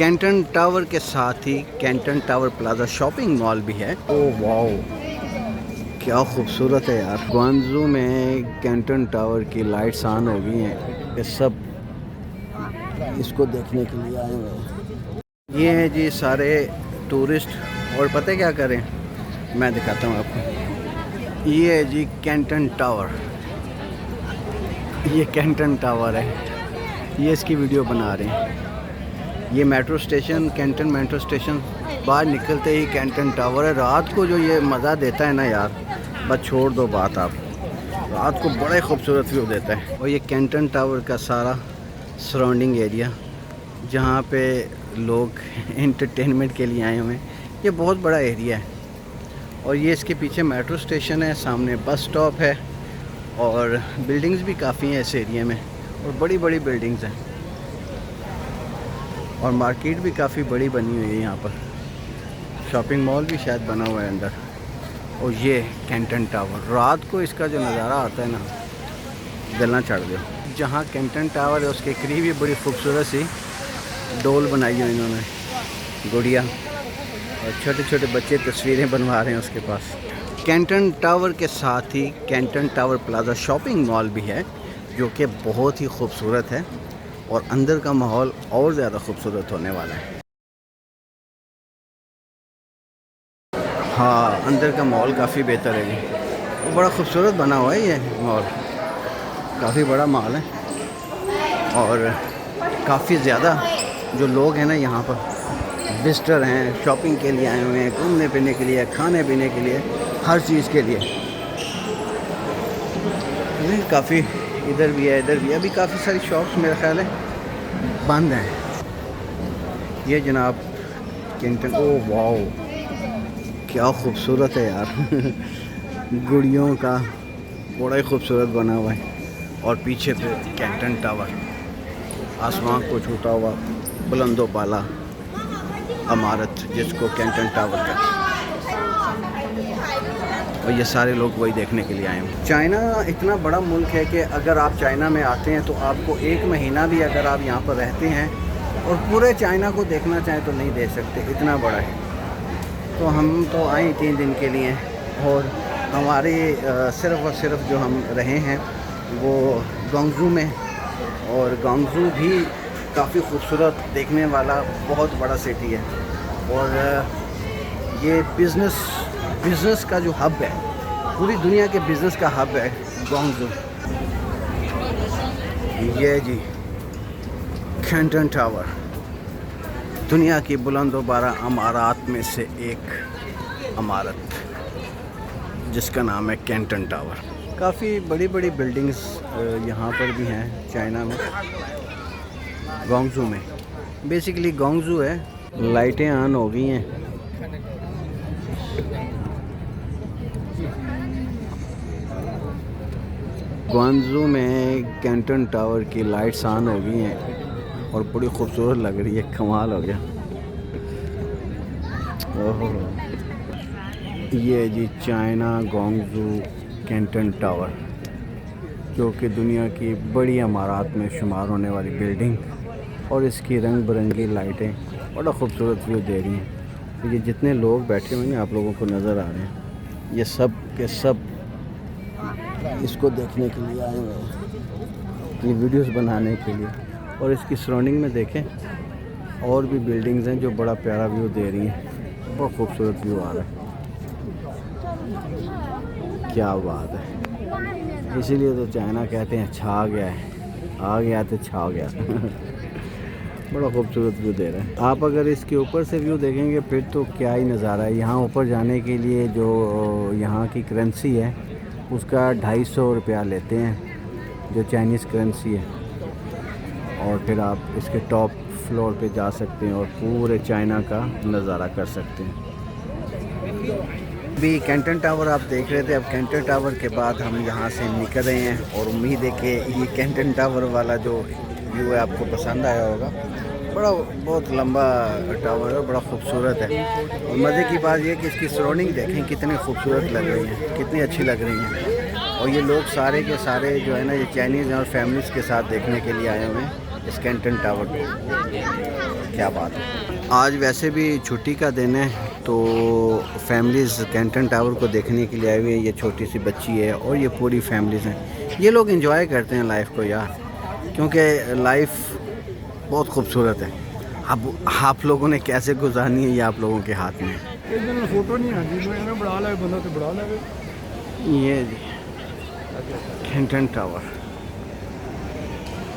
Canton Tower के साथ ही Canton Tower Plaza shopping mall भी है। ओह वाओ, क्या खूबसूरत है यार। ग्वांगझू में कैंटन टावर की लाइट्स ऑन हो गई हैं। ये सब इसको देखने के लिए आए हुए हैं। ये है जी सारे टूरिस्ट। और पता है क्या करें, मैं दिखाता हूँ आपको। ये है जी कैंटन टावर, ये कैंटन टावर है, ये इसकी वीडियो बना रहे हैं। ये metro station, Canton metro station, बाहर निकलते ही कैंटन टावर है। रात को जो ये मज़ा देता है ना यार, बस छोड़ दो बात आप, रात को बड़ा ही खूबसूरत व्यू देता है। और ये कैंटन टावर का सारा सराउंडिंग एरिया जहाँ पे लोग एंटरटेनमेंट के लिए आए हुए हैं, ये बहुत बड़ा एरिया है। और ये इसके पीछे मेट्रो स्टेशन है, सामने बस स्टॉप है और बिल्डिंग्स भी काफ़ी हैं इस एरिया में, और बड़ी बड़ी बिल्डिंग्स हैं और मार्केट भी काफ़ी बड़ी बनी हुई है यहाँ पर। शॉपिंग मॉल भी शायद बना हुआ है अंदर। और ये कैंटन टावर, रात को इसका जो नज़ारा आता है ना, दिल ना चढ़ गया। जहाँ कैंटन टावर है उसके करीब ही बड़ी खूबसूरत सी डोल बनाई है इन्होंने, गुड़िया, और छोटे छोटे बच्चे तस्वीरें बनवा रहे हैं उसके पास। कैंटन टावर के साथ ही Canton Tower Plaza shopping mall भी है, जो कि बहुत ही खूबसूरत है और अंदर का माहौल और ज़्यादा खूबसूरत होने वाला है। हाँ, अंदर का माहौल काफ़ी बेहतर है जी, वो बड़ा खूबसूरत बना हुआ है ये मॉल, काफ़ी बड़ा मॉल है। और काफ़ी ज़्यादा जो लोग हैं ना यहाँ पर, विजिटर हैं, शॉपिंग के लिए आए हुए हैं, घूमने फिरने के लिए, खाने पीने के लिए, हर चीज़ के लिए। काफ़ी इधर भी है, इधर भी है। अभी काफ़ी सारी शॉप्स मेरा ख्याल है बंद हैं। ये जनाब कैंटन, ओह वाओ, क्या खूबसूरत है यार। गुड़ियों का बड़ा ही खूबसूरत बना हुआ है। और पीछे पे कैंटन टावर, आसमान को छूता हुआ बुलंदो बाला इमारत जिसको कैंटन टावर कहते हैं। और ये सारे लोग वही देखने के लिए आए हैं। चाइना इतना बड़ा मुल्क है कि अगर आप चाइना में आते हैं तो आपको एक महीना भी अगर आप यहाँ पर रहते हैं और पूरे चाइना को देखना चाहें तो नहीं देख सकते, इतना बड़ा है। तो हम तो आए 3 दिन के लिए, और हमारे सिर्फ़ और सिर्फ जो हम रहे हैं वो ग्वांगझू में। और ग्वांगझू भी काफ़ी खूबसूरत देखने वाला बहुत बड़ा सिटी है। और ये बिज़नेस का जो हब है, पूरी दुनिया के बिज़नेस का हब है ग्वांगझू। ये जी कैंटन टावर, दुनिया की बुलंदो बाला इमारत में से एक इमारत जिसका नाम है कैंटन टावर। काफ़ी बड़ी बड़ी बिल्डिंग्स यहाँ पर भी हैं चाइना में, ग्वांगझू में। बेसिकली ग्वांगझू है। लाइटें ऑन हो गई हैं। ग्वांगझू में कैंटन टावर की लाइट्स ऑन हो गई हैं और बड़ी खूबसूरत लग रही है, कमाल हो गया। ओहो, ये जी चाइना ग्वांगझू कैंटन टावर, जो कि दुनिया की बड़ी इमारत में शुमार होने वाली बिल्डिंग, और इसकी रंग बिरंगी लाइटें बड़ा खूबसूरत व्यू दे रही हैं। तो ये जितने लोग बैठे हुए हैं आप लोगों को नज़र आ रहे हैं, ये सब के सब इसको देखने के लिए आए हुए हैं, ये वीडियोस बनाने के लिए। और इसकी सराउंडिंग में देखें और भी बिल्डिंग्स हैं जो बड़ा प्यारा व्यू दे रही हैं, बहुत खूबसूरत व्यू आ रहा है। क्या बात है, इसीलिए तो चाइना कहते हैं छा गया है, आ गया तो छा गया। बड़ा खूबसूरत व्यू दे रहा है। आप अगर इसके ऊपर से व्यू देखेंगे फिर तो क्या ही नज़ारा है। यहाँ ऊपर जाने के लिए जो यहाँ की करेंसी है उसका 250 रुपया लेते हैं, जो चाइनीज़ करेंसी है। और फिर आप इसके टॉप फ्लोर पे जा सकते हैं और पूरे चाइना का नज़ारा कर सकते हैं। अभी कैंटन टावर आप देख रहे थे, अब कैंटन टावर के बाद हम यहाँ से निकल रहे हैं। और उम्मीद है कि ये कैंटन टावर वाला जो व्यू है आपको पसंद आया होगा। बड़ा बहुत लंबा टावर है, बड़ा खूबसूरत है। और मज़े की बात यह कि इसकी सराउंडिंग देखें कितनी खूबसूरत लग रही हैं, कितनी अच्छी लग रही हैं। और ये लोग सारे के सारे जो है ना, ये चाइनीज़ और फैमिलीज़ के साथ देखने के लिए आए हुए हैं इस कैंटन टावर को। क्या बात है। आज वैसे भी छुट्टी का दिन है तो फैमिलीज़ कैंटन टावर को देखने के लिए आई हुई है। ये छोटी सी बच्ची है और ये पूरी फैमिलीज़ हैं। ये लोग एंजॉय करते हैं लाइफ को यार, क्योंकि लाइफ बहुत खूबसूरत है। अब आप लोगों ने कैसे गुजारनी है ये आप लोगों के हाथ में है। फोटो नहीं आती, बड़ा लगे बंदा तो बड़ा लगे। ये कैंटन टावर